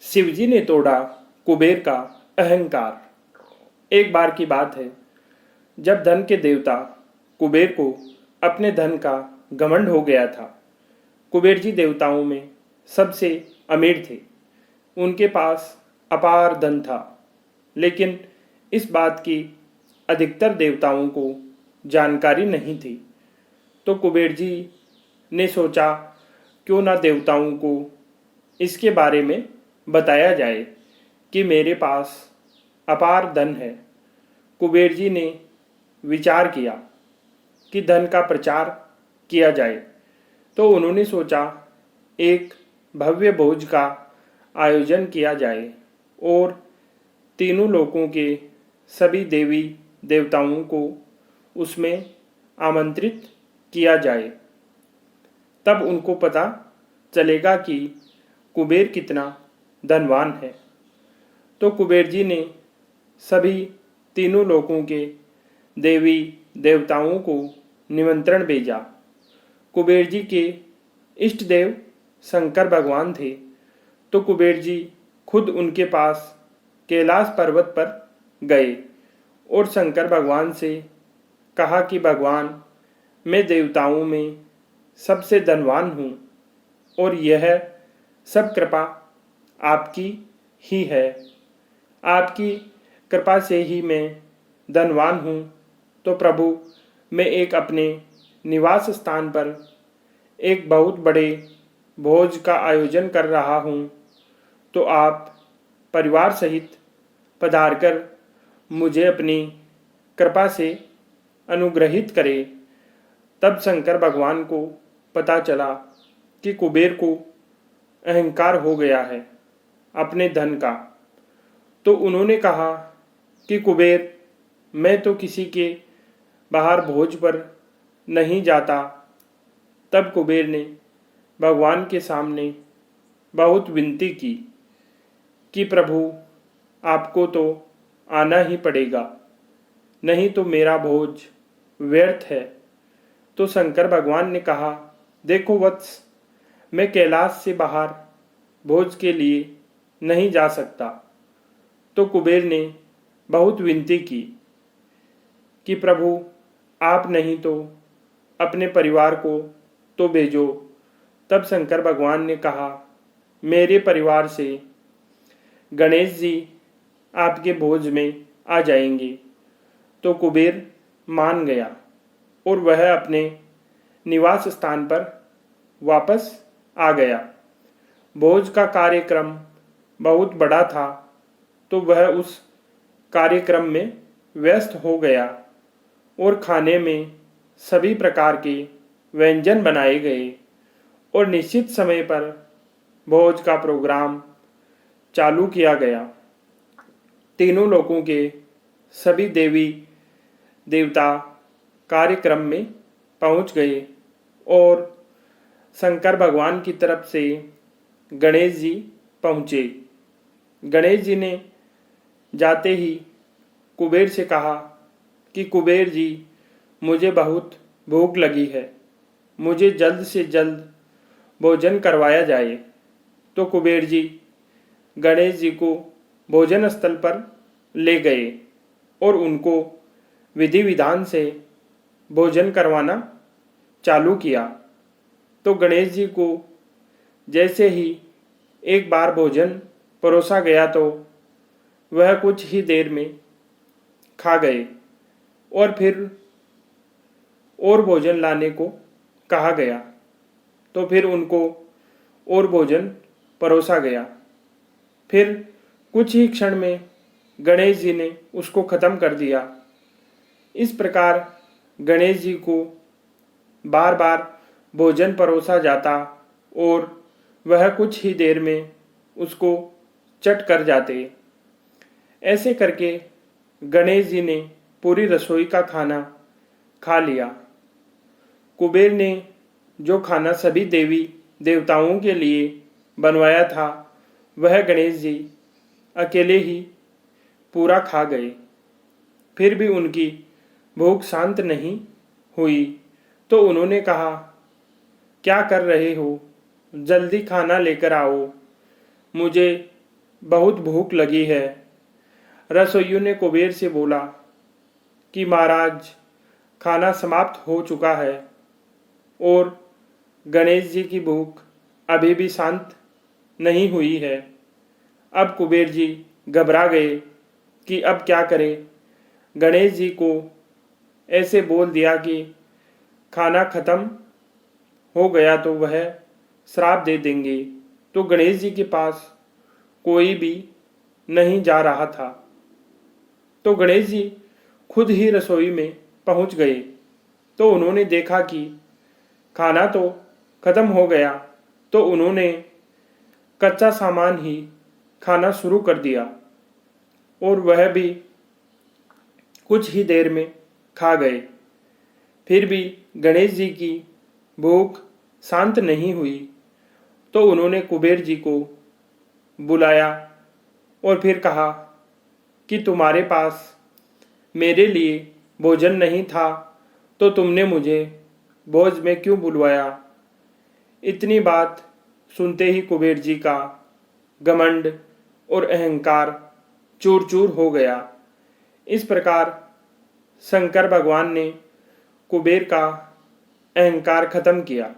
शिवजी ने तोड़ा कुबेर का अहंकार। एक बार की बात है, जब धन के देवता कुबेर को अपने धन का घमंड हो गया था। कुबेर जी देवताओं में सबसे अमीर थे। उनके पास अपार धन था, लेकिन इस बात की अधिकतर देवताओं को जानकारी नहीं थी। तो कुबेर जी ने सोचा, क्यों ना देवताओं को इसके बारे में बताया जाए कि मेरे पास अपार धन है। कुबेर जी ने विचार किया कि धन का प्रचार किया जाए। तो उन्होंने सोचा, एक भव्य भोज का आयोजन किया जाए और तीनों लोकों के सभी देवी देवताओं को उसमें आमंत्रित किया जाए। तब उनको पता चलेगा कि कुबेर कितना धनवान है। तो कुबेर जी ने सभी तीनों लोकों के देवी देवताओं को निमंत्रण भेजा। कुबेर जी के इष्ट देव शंकर भगवान थे। तो कुबेर जी खुद उनके पास कैलाश पर्वत पर गए और शंकर भगवान से कहा कि भगवान, मैं देवताओं में सबसे धनवान हूँ और यह सब कृपा आपकी ही है। आपकी कृपा से ही मैं धनवान हूँ। तो प्रभु, मैं एक अपने निवास स्थान पर एक बहुत बड़े भोज का आयोजन कर रहा हूँ। तो आप परिवार सहित पधारकर मुझे अपनी कृपा से अनुग्रहित करें। तब शंकर भगवान को पता चला कि कुबेर को अहंकार हो गया है अपने धन का। तो उन्होंने कहा कि कुबेर, मैं तो किसी के बाहर भोज पर नहीं जाता। तब कुबेर ने भगवान के सामने बहुत विनती की कि प्रभु, आपको तो आना ही पड़ेगा, नहीं तो मेरा भोज व्यर्थ है। तो शंकर भगवान ने कहा, देखो वत्स, मैं कैलाश से बाहर भोज के लिए नहीं जा सकता। तो कुबेर ने बहुत विनती की कि प्रभु, आप नहीं तो अपने परिवार को तो भेजो। तब शंकर भगवान ने कहा, मेरे परिवार से गणेश जी आपके भोज में आ जाएंगे। तो कुबेर मान गया और वह अपने निवास स्थान पर वापस आ गया। भोज का कार्यक्रम बहुत बड़ा था, तो वह उस कार्यक्रम में व्यस्त हो गया और खाने में सभी प्रकार के व्यंजन बनाए गए और निश्चित समय पर भोज का प्रोग्राम चालू किया गया। तीनों लोगों के सभी देवी देवता कार्यक्रम में पहुंच गए और शंकर भगवान की तरफ से गणेश जी पहुँचे। गणेश जी ने जाते ही कुबेर से कहा कि कुबेर जी, मुझे बहुत भूख लगी है, मुझे जल्द से जल्द भोजन करवाया जाए। तो कुबेर जी गणेश जी को भोजन स्थल पर ले गए और उनको विधि विधान से भोजन करवाना चालू किया। तो गणेश जी को जैसे ही एक बार भोजन परोसा गया तो वह कुछ ही देर में खा गए और फिर और भोजन लाने को कहा गया। तो फिर उनको और भोजन परोसा गया। फिर कुछ ही क्षण में गणेश जी ने उसको खत्म कर दिया। इस प्रकार गणेश जी को बार बार भोजन परोसा जाता और वह कुछ ही देर में उसको चट कर जाते। ऐसे करके गणेश जी ने पूरी रसोई का खाना खा लिया। कुबेर ने जो खाना सभी देवी देवताओं के लिए बनवाया था, वह गणेश जी अकेले ही पूरा खा गए। फिर भी उनकी भूख शांत नहीं हुई। तो उन्होंने कहा, क्या कर रहे हो, जल्दी खाना लेकर आओ, मुझे बहुत भूख लगी है। रसोइयों ने कुबेर से बोला कि महाराज, खाना समाप्त हो चुका है और गणेश जी की भूख अभी भी शांत नहीं हुई है। अब कुबेर जी घबरा गए कि अब क्या करें। गणेश जी को ऐसे बोल दिया कि खाना खत्म हो गया तो वह श्राप दे देंगे। तो गणेश जी के पास कोई भी नहीं जा रहा था। तो गणेश जी खुद ही रसोई में पहुंच गए। तो उन्होंने देखा कि खाना तो खत्म हो गया, तो उन्होंने कच्चा सामान ही खाना शुरू कर दिया और वह भी कुछ ही देर में खा गए। फिर भी गणेश जी की भूख शांत नहीं हुई। तो उन्होंने कुबेर जी को बुलाया और फिर कहा कि तुम्हारे पास मेरे लिए भोजन नहीं था, तो तुमने मुझे भोज में क्यों बुलवाया। इतनी बात सुनते ही कुबेर जी का घमंड और अहंकार चूर चूर हो गया। इस प्रकार शंकर भगवान ने कुबेर का अहंकार खत्म किया।